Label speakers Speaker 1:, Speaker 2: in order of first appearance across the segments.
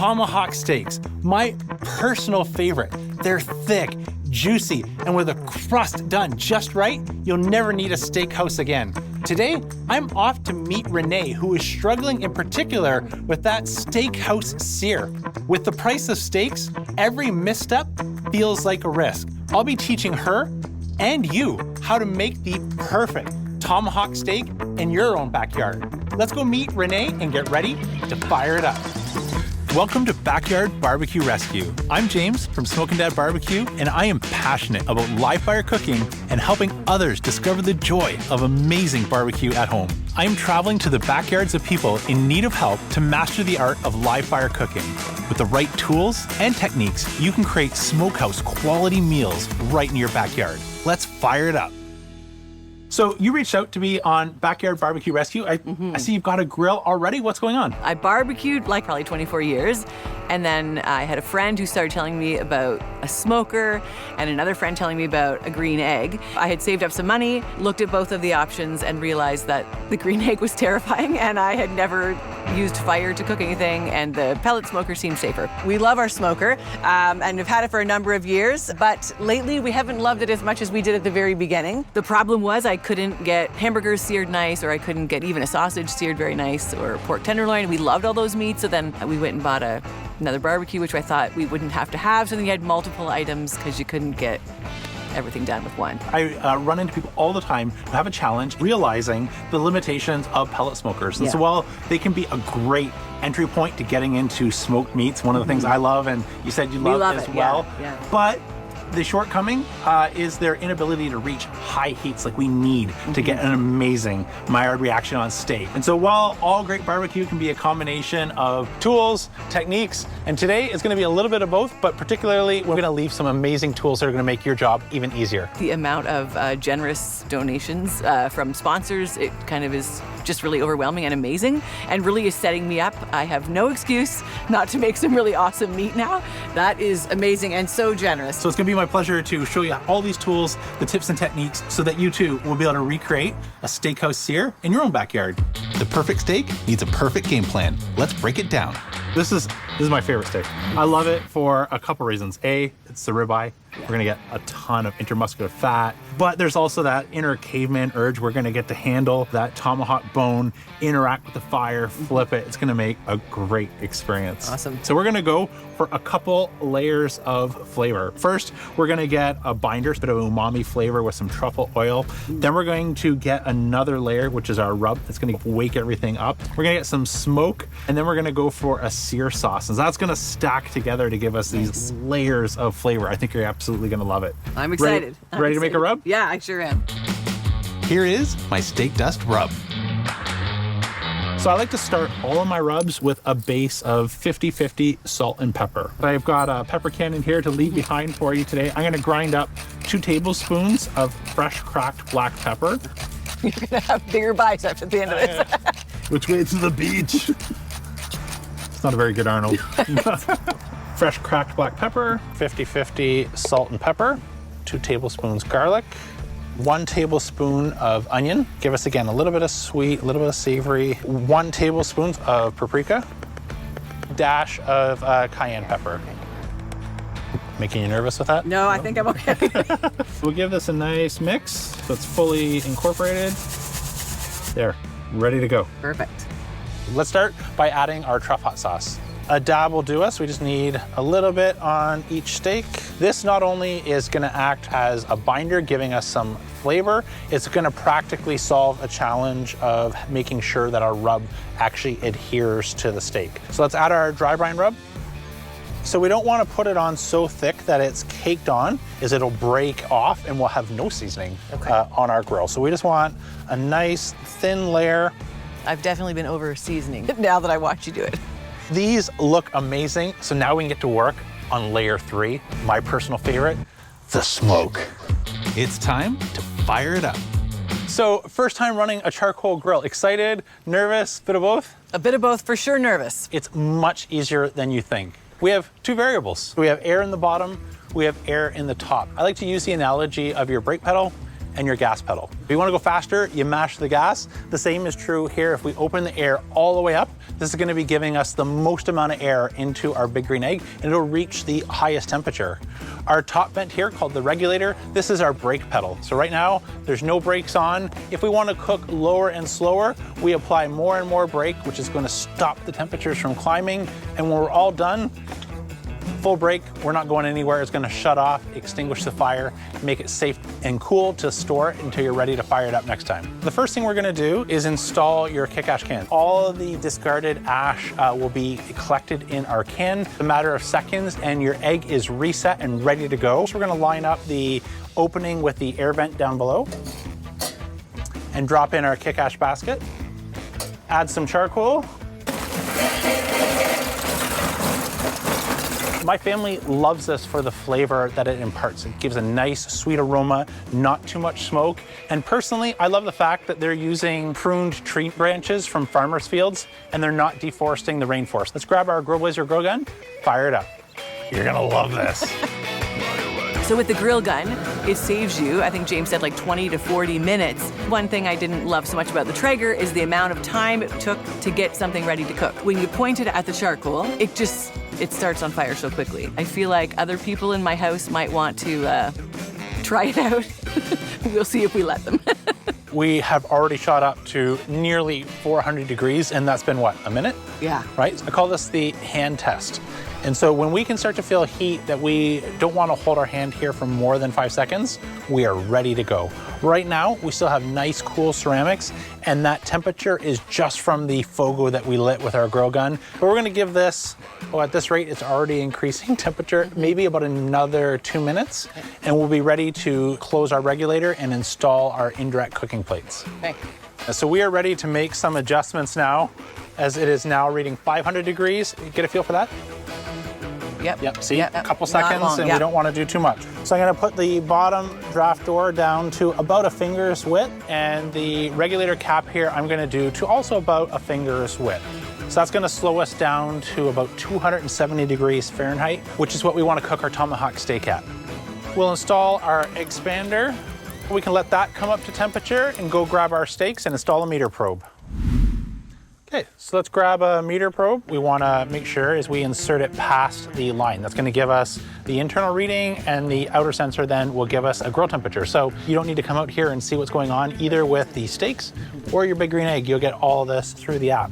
Speaker 1: Tomahawk steaks, my personal favorite. They're thick, juicy, and with a crust done just right, you'll never need a steakhouse again. Today, I'm off to meet Renee, who is struggling in particular with that steakhouse sear. With the price of steaks, every misstep feels like a risk. I'll be teaching her and you how to make the perfect tomahawk steak in your own backyard. Let's go meet Renee and get ready to fire it up. Welcome to Backyard Barbecue Rescue. I'm James from Smokin' Dad Barbecue, and I am passionate about live fire cooking and helping others discover the joy of amazing barbecue at home. I am traveling to the backyards of people in need of help to master the art of live fire cooking. With the right tools and techniques, you can create smokehouse quality meals right in your backyard. Let's fire it up. So you reached out to me on Backyard Barbecue Rescue. I see you've got a grill already. What's going on?
Speaker 2: I barbecued like probably 24 years. And then I had a friend who started telling me about a smoker and another friend telling me about a green egg. I had saved up some money, looked at both of the options and realized that the green egg was terrifying and I had never used fire to cook anything and the pellet smoker seemed safer. We love our smoker and we've had it for a number of years, but lately we haven't loved it as much as we did at the very beginning. The problem was I couldn't get hamburgers seared nice, or I couldn't get even a sausage seared very nice, or pork tenderloin. We loved all those meats, so then we went and bought another barbecue, which I thought we wouldn't have to have, so then you had multiple items because you couldn't get everything done with one.
Speaker 1: I run into people all the time who have a challenge realizing the limitations of pellet smokers. And so while they can be a great entry point to getting into smoked meats, one of the things I love, and you said you love as well, but the shortcoming is their inability to reach high heats like we need to get an amazing Maillard reaction on steak. And so while all great barbecue can be a combination of tools, techniques, and today it's gonna be a little bit of both, but particularly we're gonna leave some amazing tools that are gonna make your job even easier.
Speaker 2: The amount of generous donations from sponsors, it kind of is just really overwhelming and amazing, and really is setting me up. I have no excuse not to make some really awesome meat now. That is amazing and so generous.
Speaker 1: So it's gonna be my pleasure to show you all these tools, the tips and techniques, so that you too will be able to recreate a steakhouse sear in your own backyard. The perfect steak needs a perfect game plan. Let's break it down. This is my favorite steak. I love it for a couple reasons. A, it's the ribeye. We're gonna get a ton of intermuscular fat, but there's also that inner caveman urge. We're gonna get to handle that tomahawk bone, interact with the fire, flip it. It's gonna make a great experience.
Speaker 2: Awesome.
Speaker 1: So we're gonna go for a couple layers of flavor. First, we're gonna get a binder, a bit of umami flavor with some truffle oil. Then we're going to get another layer, which is our rub. It's gonna wake everything up. We're gonna get some smoke, and then we're gonna go for a sear sauce. And that's gonna stack together to give us these layers of flavor. I think you're absolutely gonna love it.
Speaker 2: I'm excited.
Speaker 1: Ready to make a rub?
Speaker 2: Yeah, I sure am.
Speaker 1: Here is my steak dust rub. So I like to start all of my rubs with a base of 50-50 salt and pepper. I've got a pepper can in here to leave behind for you today. I'm gonna grind up 2 tablespoons of fresh cracked black pepper.
Speaker 2: You're gonna have bigger biceps at the end of this.
Speaker 1: Which way to the beach? It's not a very good Arnold. Fresh cracked black pepper, 50-50 salt and pepper, 2 tablespoons garlic, 1 tablespoon of onion. Give us again a little bit of sweet, a little bit of savory, 1 tablespoon of paprika, dash of cayenne pepper. Making you nervous with that?
Speaker 2: No, I think I'm okay.
Speaker 1: We'll give this a nice mix so it's fully incorporated. There, ready to go.
Speaker 2: Perfect.
Speaker 1: Let's start by adding our truff hot sauce. A dab will do us. We just need a little bit on each steak. This not only is gonna act as a binder, giving us some flavor, it's gonna practically solve a challenge of making sure that our rub actually adheres to the steak. So let's add our dry brine rub. So we don't wanna put it on so thick that it's caked on, is it'll break off and we'll have no seasoning on our grill. So we just want a nice thin layer.
Speaker 2: I've definitely been over seasoning now that I watch you do it.
Speaker 1: These look amazing, so now we can get to work on layer 3, my personal favorite, the smoke. It's time to fire it up. So first time running a charcoal grill. Excited, nervous, bit of both?
Speaker 2: A bit of both, for sure nervous.
Speaker 1: It's much easier than you think. We have 2 variables. We have air in the bottom, we have air in the top. I like to use the analogy of your brake pedal and your gas pedal. If you want to go faster, you mash the gas. The same is true here. If we open the air all the way up, this is going to be giving us the most amount of air into our big green egg, and it'll reach the highest temperature. Our top vent here, called the regulator, this is our brake pedal. So right now, there's no brakes on. If we want to cook lower and slower, we apply more and more brake, which is going to stop the temperatures from climbing. And when we're all done, full brake, we're not going anywhere. It's going to shut off, extinguish the fire, make it safe and cool to store it until you're ready to fire it up next time. The first thing we're going to do is install your kick ash can. All of the discarded ash will be collected in our can in a matter of seconds, and your egg is reset and ready to go. So we're going to line up the opening with the air vent down below and drop in our kick ash basket. Add some charcoal. My family loves this for the flavor that it imparts. It gives a nice sweet aroma, not too much smoke. And personally, I love the fact that they're using pruned tree branches from farmers' fields and they're not deforesting the rainforest. Let's grab our Grill Blazer grill gun, fire it up. You're gonna love this.
Speaker 2: So with the grill gun, it saves you, I think James said, like 20 to 40 minutes. One thing I didn't love so much about the Traeger is the amount of time it took to get something ready to cook. When you point it at the charcoal, it starts on fire so quickly. I feel like other people in my house might want to try it out. We'll see if we let them.
Speaker 1: We have already shot up to nearly 400 degrees, and that's been what, a minute?
Speaker 2: Yeah.
Speaker 1: Right? I call this the hand test. And so when we can start to feel heat that we don't want to hold our hand here for more than 5 seconds, we are ready to go. Right now, we still have nice, cool ceramics, and that temperature is just from the Fogo that we lit with our grill gun. But we're gonna give this, well, at this rate, it's already increasing temperature, maybe about another 2 minutes, and we'll be ready to close our regulator and install our indirect cooking plates.
Speaker 2: Okay.
Speaker 1: So we are ready to make some adjustments now, as it is now reading 500 degrees. Get a feel for that? Yep, see, a couple seconds, and we don't want to do too much. So I'm going to put the bottom draft door down to about a finger's width, and the regulator cap here I'm going to do to also about a finger's width. So that's going to slow us down to about 270 degrees Fahrenheit, which is what we want to cook our Tomahawk steak at. We'll install our expander. We can let that come up to temperature and go grab our steaks and install a meter probe. Okay, so let's grab a meter probe. We want to make sure as we insert it past the line. That's going to give us the internal reading, and the outer sensor then will give us a grill temperature. So you don't need to come out here and see what's going on either with the steaks or your big green egg. You'll get all this through the app.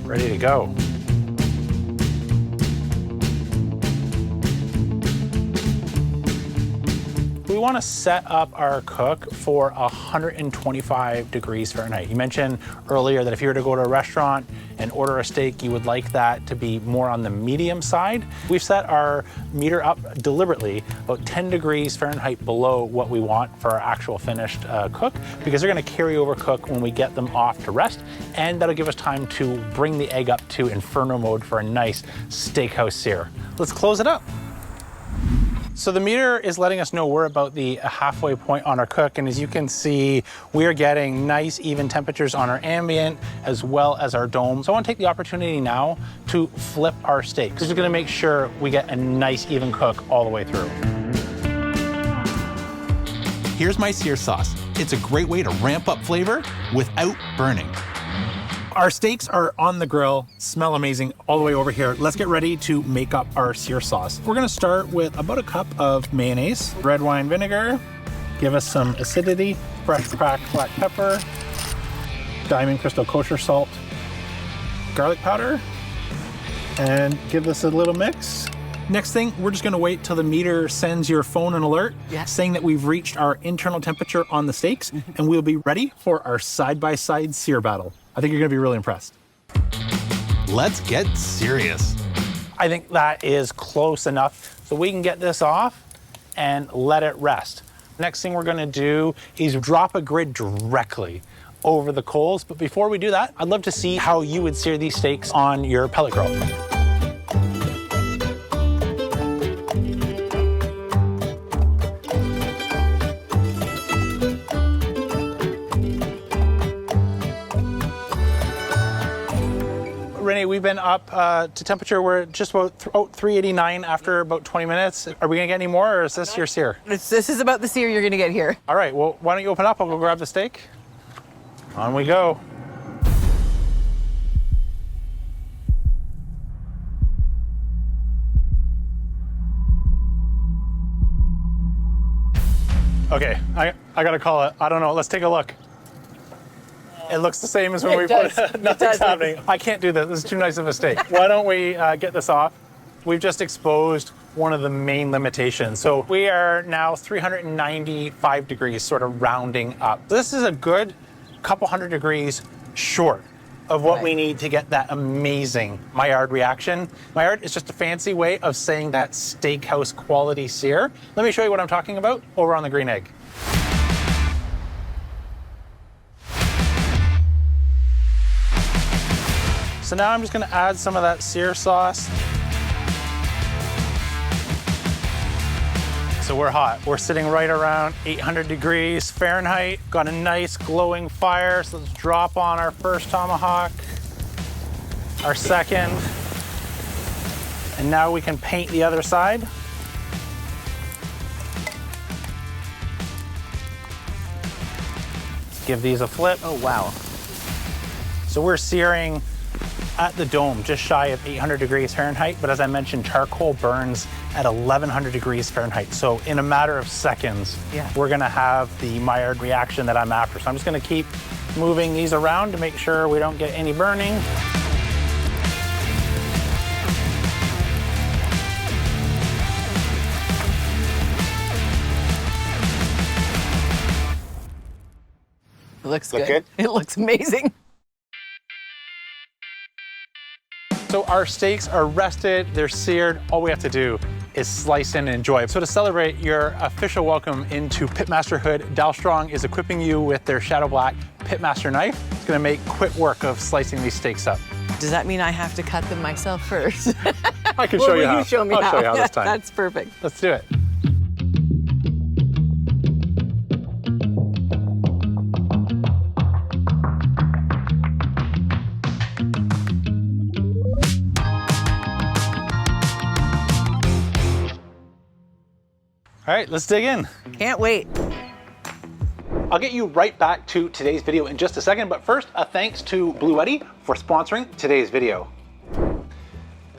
Speaker 1: Ready to go. We want to set up our cook for 125 degrees Fahrenheit. You mentioned earlier that if you were to go to a restaurant and order a steak, you would like that to be more on the medium side. We've set our meter up deliberately about 10 degrees Fahrenheit below what we want for our actual finished cook, because they're going to carry over cook when we get them off to rest, and that'll give us time to bring the egg up to inferno mode for a nice steakhouse sear. Let's close it up. So the meter is letting us know we're about the halfway point on our cook, and as you can see, we're getting nice even temperatures on our ambient as well as our dome. So I want to take the opportunity now to flip our steaks. This is going to make sure we get a nice even cook all the way through.
Speaker 3: Here's my sear sauce. It's a great way to ramp up flavor without burning.
Speaker 1: Our steaks are on the grill, smell amazing all the way over here. Let's get ready to make up our sear sauce. We're gonna start with about a cup of mayonnaise, red wine vinegar, give us some acidity, fresh cracked black pepper, Diamond Crystal kosher salt, garlic powder, and give this a little mix. Next thing, we're just gonna wait till the meter sends your phone an alert saying that we've reached our internal temperature on the steaks, and we'll be ready for our side-by-side sear battle. I think you're gonna be really impressed.
Speaker 3: Let's get serious.
Speaker 1: I think that is close enough so we can get this off and let it rest. Next thing we're gonna do is drop a grid directly over the coals. But before we do that, I'd love to see how you would sear these steaks on your pellet grill. Renee, we've been up to temperature. We're just about 389 after about 20 minutes. Are we gonna get any more, or is this your sear?
Speaker 2: This is about the sear you're gonna get here.
Speaker 1: All right, well, why don't you open up? I'll go grab the steak. On we go. Okay, I gotta call it. I don't know, let's take a look. It looks the same as when we put it. Nothing's happening. I can't do this. This is too nice of a steak. Why don't we get this off? We've just exposed one of the main limitations. So we are now 395 degrees, sort of rounding up. This is a good couple hundred degrees short of what we need to get that amazing Maillard reaction. Maillard is just a fancy way of saying that steakhouse quality sear. Let me show you what I'm talking about over on the green egg. So now I'm just gonna add some of that sear sauce. So we're hot. We're sitting right around 800 degrees Fahrenheit. Got a nice glowing fire. So let's drop on our first tomahawk, our second, and now we can paint the other side. Let's give these a flip.
Speaker 2: Oh, wow.
Speaker 1: So we're searing at the dome, just shy of 800 degrees Fahrenheit, but as I mentioned, charcoal burns at 1100 degrees Fahrenheit. So in a matter of seconds, we're gonna have the Maillard reaction that I'm after. So I'm just gonna keep moving these around to make sure we don't get any burning.
Speaker 2: It looks
Speaker 1: Look
Speaker 2: good.
Speaker 1: good?
Speaker 2: It looks amazing.
Speaker 1: So our steaks are rested, they're seared. All we have to do is slice in and enjoy. So to celebrate your official welcome into Pitmasterhood, Dalstrong is equipping you with their Shadow Black Pitmaster knife. It's gonna make quick work of slicing these steaks up.
Speaker 2: Does that mean I have to cut them myself first?
Speaker 1: I can show you how.
Speaker 2: You show me
Speaker 1: I'll show you how this time.
Speaker 2: That's perfect.
Speaker 1: Let's do it. All right, let's dig in.
Speaker 2: Can't wait.
Speaker 1: I'll get you right back to today's video in just a second, but first, a thanks to Bluetti for sponsoring today's video.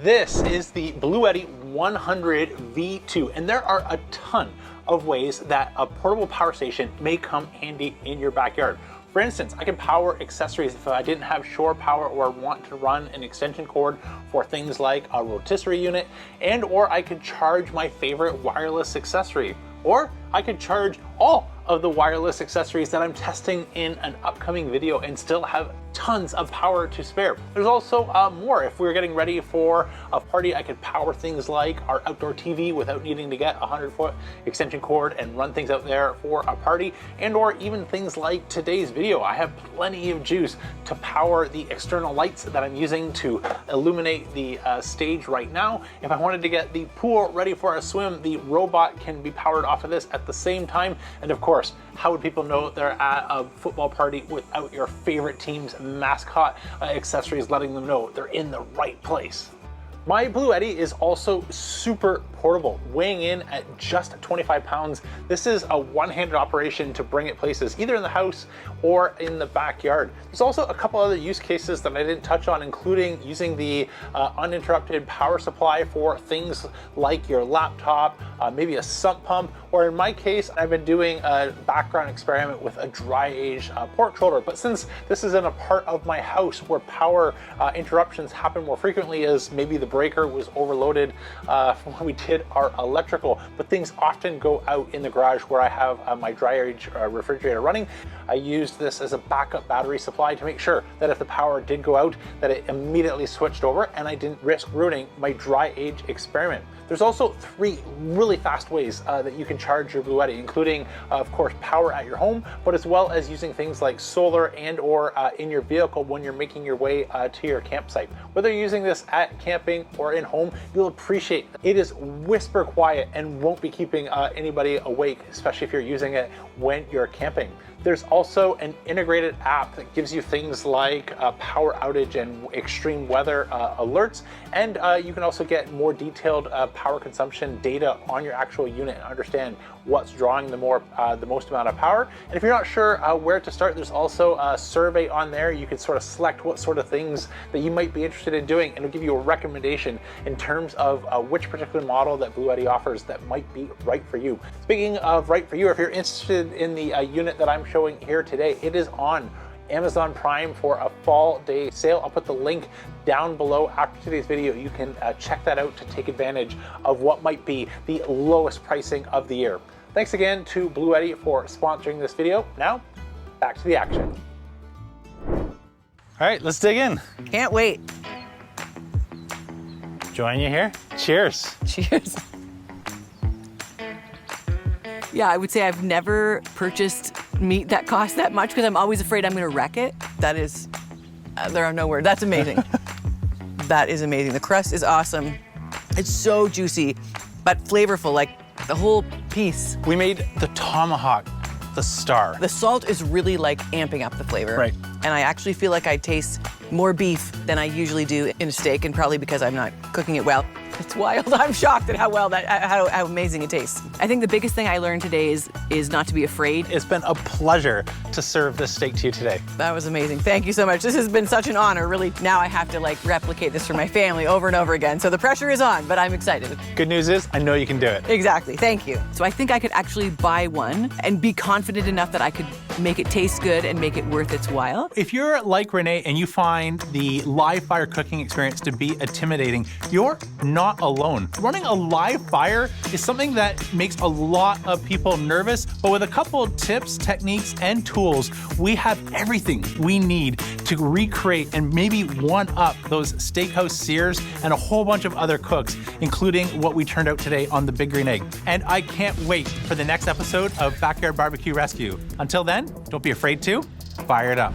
Speaker 1: This is the Bluetti 100 V2, and there are a ton of ways that a portable power station may come handy in your backyard. For instance, I can power accessories if I didn't have shore power or want to run an extension cord for things like a rotisserie unit, and or I could charge my favorite wireless accessory, or I could charge all of the wireless accessories that I'm testing in an upcoming video and still have tons of power to spare. There's also more. If we're getting ready for a party, I could power things like our outdoor TV without needing to get a 100-foot extension cord and run things out there for a party, and or even things like today's video. I have plenty of juice to power the external lights that I'm using to illuminate the stage right now. If I wanted to get the pool ready for a swim, the robot can be powered off of this at the same time. And of course, how would people know they're at a football party without your favorite team's mascot accessories letting them know they're in the right place? My Bluetti is also super portable, weighing in at just 25 pounds. This is a one-handed operation to bring it places, either in the house or in the backyard. There's also a couple other use cases that I didn't touch on, including using the uninterrupted power supply for things like your laptop, maybe a sump pump, or in my case, I've been doing a background experiment with a dry-aged pork shoulder. But since this is in a part of my house where power interruptions happen more frequently, as maybe the breaker was overloaded when we did our electrical, but things often go out in the garage where I have my dry-age refrigerator running. I used this as a backup battery supply to make sure that if the power did go out, that it immediately switched over and I didn't risk ruining my dry-age experiment. There's also 3 really fast ways that you can charge your Bluetti, including, of course, power at your home, but as well as using things like solar and or in your vehicle when you're making your way to your campsite. Whether you're using this at camping or in home, you'll appreciate it is whisper quiet and won't be keeping anybody awake, especially if you're using it when you're camping. There's also an integrated app that gives you things like power outage and extreme weather alerts, and you can also get more detailed power consumption data on your actual unit and understand what's drawing the most amount of power. And if you're not sure where to start, there's also a survey on there. You can sort of select what sort of things that you might be interested in doing, and it'll give you a recommendation in terms of which particular model that Bluetti offers that might be right for you. Speaking of right for you, if you're interested in the unit that I'm showing here today, it is on Amazon Prime for a fall day sale. I'll put the link down below after today's video. You can check that out to take advantage of what might be the lowest pricing of the year. Thanks again to Bluetti for sponsoring this video. Now, back to the action. All right, let's dig in.
Speaker 2: Can't wait.
Speaker 1: Join you here. Cheers.
Speaker 2: Cheers. Yeah, I would say I've never purchased meat that costs that much because I'm always afraid I'm gonna wreck it. That is, there are no words. That's amazing. That is amazing. The crust is awesome. It's so juicy, but flavorful, like the whole piece.
Speaker 1: We made the Tomahawk the star.
Speaker 2: The salt is really like amping up the flavor.
Speaker 1: Right.
Speaker 2: And I actually feel like I taste more beef than I usually do in a steak, and probably because I'm not cooking it well. It's wild. I'm shocked at how amazing it tastes. I think the biggest thing I learned today is not to be afraid.
Speaker 1: It's been a pleasure to serve this steak to you today.
Speaker 2: That was amazing. Thank you so much. This has been such an honor. Really, now I have to like replicate this for my family over and over again. So the pressure is on, but I'm excited.
Speaker 1: Good news is, I know you can do it.
Speaker 2: Exactly. Thank you. So I think I could actually buy one and be confident enough that I could make it taste good and make it worth its while.
Speaker 1: If you're like Renee and you find the live fire cooking experience to be intimidating, you're not alone. Running a live fire is something that makes a lot of people nervous, but with a couple of tips, techniques, and tools, we have everything we need to recreate and maybe one-up those steakhouse sears and a whole bunch of other cooks, including what we turned out today on the Big Green Egg. And I can't wait for the next episode of Backyard Barbecue Rescue. Until then, don't be afraid to fire it up.